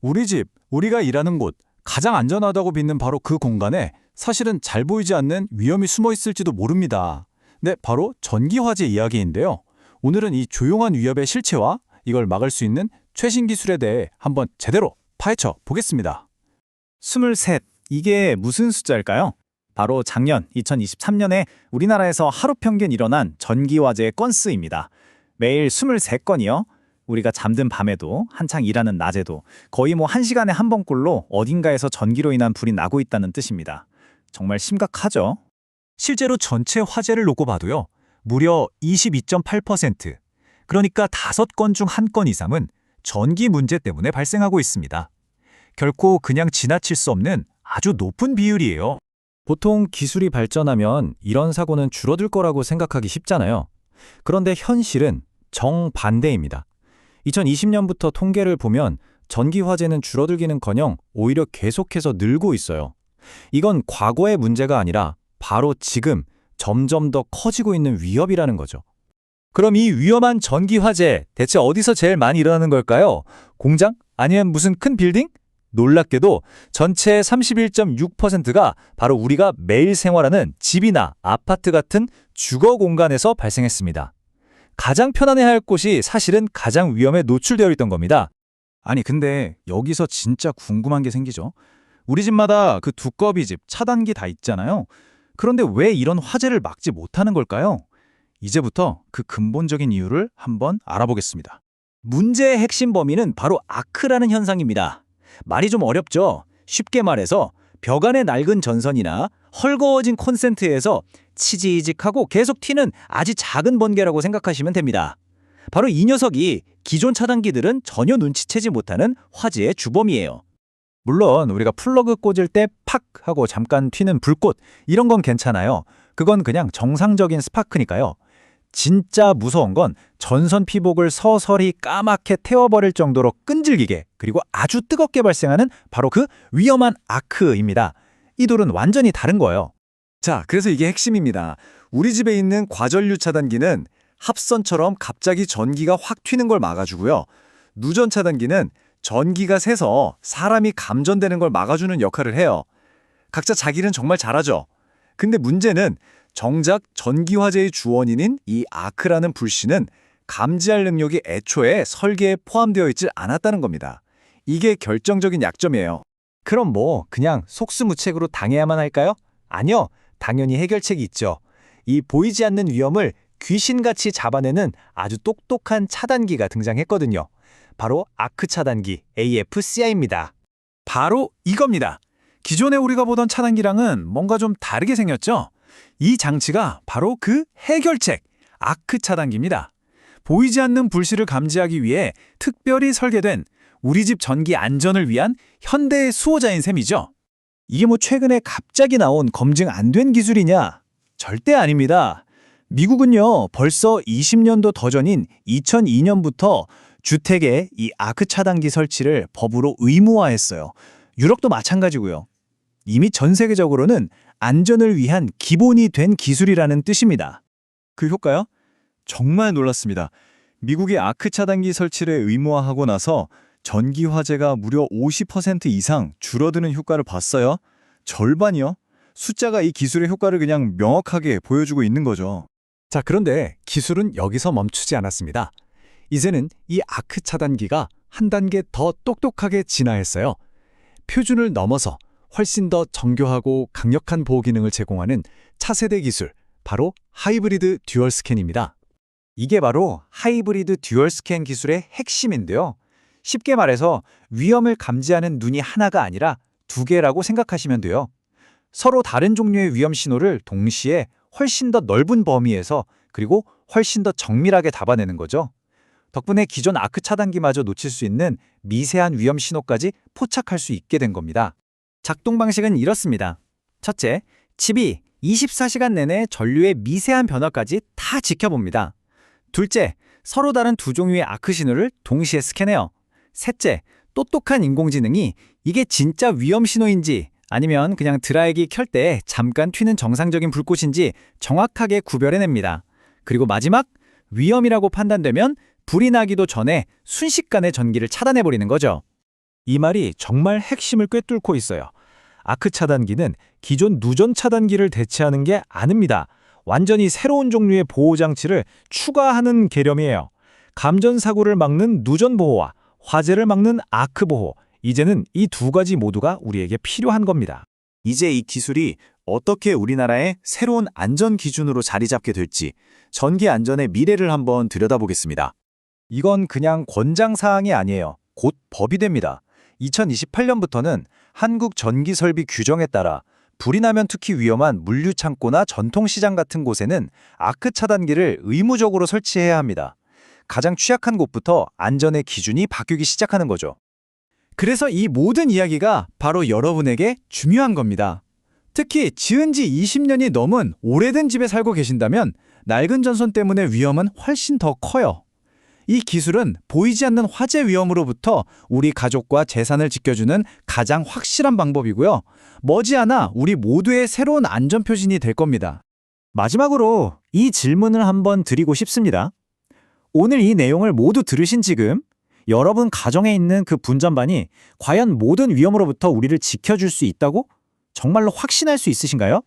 우리 집, 우리가 일하는 곳, 가장 안전하다고 믿는 바로 그 공간에 사실은 잘 보이지 않는 위험이 숨어 있을지도 모릅니다. 네, 바로 전기화재 이야기인데요. 오늘은 이 조용한 위협의 실체와 이걸 막을 수 있는 최신 기술에 대해 한번 제대로 파헤쳐 보겠습니다. 23. 이게 무슨 숫자일까요? 바로 작년 2023년에 우리나라에서 하루 평균 일어난 전기화재의 건수입니다. 매일 23건이요. 우리가 잠든 밤에도 한창 일하는 낮에도 거의 1시간에 한 번꼴로 어딘가에서 전기로 인한 불이 나고 있다는 뜻입니다. 정말 심각하죠? 실제로 전체 화재를 놓고 봐도요. 무려 22.8%, 그러니까 5건 중 1건 이상은 전기 문제 때문에 발생하고 있습니다. 결코 그냥 지나칠 수 없는 아주 높은 비율이에요. 보통 기술이 발전하면 이런 사고는 줄어들 거라고 생각하기 쉽잖아요. 그런데 현실은 정반대입니다. 2020년부터 통계를 보면 전기 화재는 줄어들기는커녕 오히려 계속해서 늘고 있어요. 이건 과거의 문제가 아니라 바로 지금 점점 더 커지고 있는 위협이라는 거죠. 그럼 이 위험한 전기 화재 대체 어디서 제일 많이 일어나는 걸까요? 공장? 아니면 무슨 큰 빌딩? 놀랍게도 전체의 31.6%가 바로 우리가 매일 생활하는 집이나 아파트 같은 주거 공간에서 발생했습니다. 가장 편안해할 곳이 사실은 가장 위험에 노출되어 있던 겁니다. 아니 근데 여기서 진짜 궁금한 게 생기죠. 우리 집마다 그 두꺼비 집, 차단기 다 있잖아요. 그런데 왜 이런 화재를 막지 못하는 걸까요? 이제부터 그 근본적인 이유를 한번 알아보겠습니다. 문제의 핵심 범위는 바로 아크라는 현상입니다. 말이 좀 어렵죠? 쉽게 말해서 벽 안의 낡은 전선이나 헐거워진 콘센트에서 치지직하고 계속 튀는 아주 작은 번개라고 생각하시면 됩니다. 바로 이 녀석이 기존 차단기들은 전혀 눈치채지 못하는 화재의 주범이에요. 물론 우리가 플러그 꽂을 때 팍 하고 잠깐 튀는 불꽃 이런 건 괜찮아요. 그건 그냥 정상적인 스파크니까요. 진짜 무서운 건 전선 피복을 서서히 까맣게 태워버릴 정도로 끈질기게 그리고 아주 뜨겁게 발생하는 바로 그 위험한 아크입니다. 이 둘은 완전히 다른 거예요. 자, 그래서 이게 핵심입니다. 우리 집에 있는 과전류 차단기는 합선처럼 갑자기 전기가 확 튀는 걸 막아주고요. 누전 차단기는 전기가 새서 사람이 감전되는 걸 막아주는 역할을 해요. 각자 자기는 정말 잘하죠. 근데 문제는 정작 전기 화재의 주원인인 이 아크라는 불씨는 감지할 능력이 애초에 설계에 포함되어 있지 않았다는 겁니다. 이게 결정적인 약점이에요. 그럼 그냥 속수무책으로 당해야만 할까요? 아니요, 당연히 해결책이 있죠. 이 보이지 않는 위험을 귀신같이 잡아내는 아주 똑똑한 차단기가 등장했거든요. 바로 아크 차단기 AFCI입니다. 바로 이겁니다. 기존에 우리가 보던 차단기랑은 뭔가 좀 다르게 생겼죠? 이 장치가 바로 그 해결책, 아크 차단기입니다. 보이지 않는 불씨를 감지하기 위해 특별히 설계된 우리 집 전기 안전을 위한 현대의 수호자인 셈이죠. 이게 최근에 갑자기 나온 검증 안 된 기술이냐? 절대 아닙니다. 미국은요, 벌써 20년도 더 전인 2002년부터 주택에 이 아크 차단기 설치를 법으로 의무화했어요. 유럽도 마찬가지고요. 이미 전 세계적으로는 안전을 위한 기본이 된 기술이라는 뜻입니다. 그 효과요? 정말 놀랐습니다. 미국이 아크 차단기 설치를 의무화하고 나서 전기 화재가 무려 50% 이상 줄어드는 효과를 봤어요. 절반이요? 숫자가 이 기술의 효과를 그냥 명확하게 보여주고 있는 거죠. 자, 그런데 기술은 여기서 멈추지 않았습니다. 이제는 이 아크 차단기가 한 단계 더 똑똑하게 진화했어요. 표준을 넘어서 훨씬 더 정교하고 강력한 보호 기능을 제공하는 차세대 기술, 바로 하이브리드 듀얼 스캔입니다. 이게 바로 하이브리드 듀얼 스캔 기술의 핵심인데요. 쉽게 말해서 위험을 감지하는 눈이 하나가 아니라 두 개라고 생각하시면 돼요. 서로 다른 종류의 위험 신호를 동시에 훨씬 더 넓은 범위에서 그리고 훨씬 더 정밀하게 잡아내는 거죠. 덕분에 기존 아크 차단기마저 놓칠 수 있는 미세한 위험 신호까지 포착할 수 있게 된 겁니다. 작동 방식은 이렇습니다. 첫째, 칩이 24시간 내내 전류의 미세한 변화까지 다 지켜봅니다. 둘째, 서로 다른 두 종류의 아크 신호를 동시에 스캔해요. 셋째, 똑똑한 인공지능이 이게 진짜 위험 신호인지 아니면 그냥 드라이기 켤 때 잠깐 튀는 정상적인 불꽃인지 정확하게 구별해냅니다. 그리고 마지막, 위험이라고 판단되면 불이 나기도 전에 순식간에 전기를 차단해버리는 거죠. 이 말이 정말 핵심을 꿰뚫고 있어요. 아크 차단기는 기존 누전 차단기를 대체하는 게 아닙니다. 완전히 새로운 종류의 보호장치를 추가하는 개념이에요. 감전사고를 막는 누전 보호와 화재를 막는 아크 보호, 이제는 이 두 가지 모두가 우리에게 필요한 겁니다. 이제 이 기술이 어떻게 우리나라의 새로운 안전 기준으로 자리 잡게 될지 전기 안전의 미래를 한번 들여다보겠습니다. 이건 그냥 권장사항이 아니에요. 곧 법이 됩니다. 2028년부터는 한국 전기설비 규정에 따라 불이 나면 특히 위험한 물류창고나 전통시장 같은 곳에는 아크 차단기를 의무적으로 설치해야 합니다. 가장 취약한 곳부터 안전의 기준이 바뀌기 시작하는 거죠. 그래서 이 모든 이야기가 바로 여러분에게 중요한 겁니다. 특히 지은 지 20년이 넘은 오래된 집에 살고 계신다면 낡은 전선 때문에 위험은 훨씬 더 커요. 이 기술은 보이지 않는 화재 위험으로부터 우리 가족과 재산을 지켜주는 가장 확실한 방법이고요. 머지않아 우리 모두의 새로운 안전표준이 될 겁니다. 마지막으로 이 질문을 한번 드리고 싶습니다. 오늘 이 내용을 모두 들으신 지금 여러분 가정에 있는 그 분전반이 과연 모든 위험으로부터 우리를 지켜줄 수 있다고 정말로 확신할 수 있으신가요?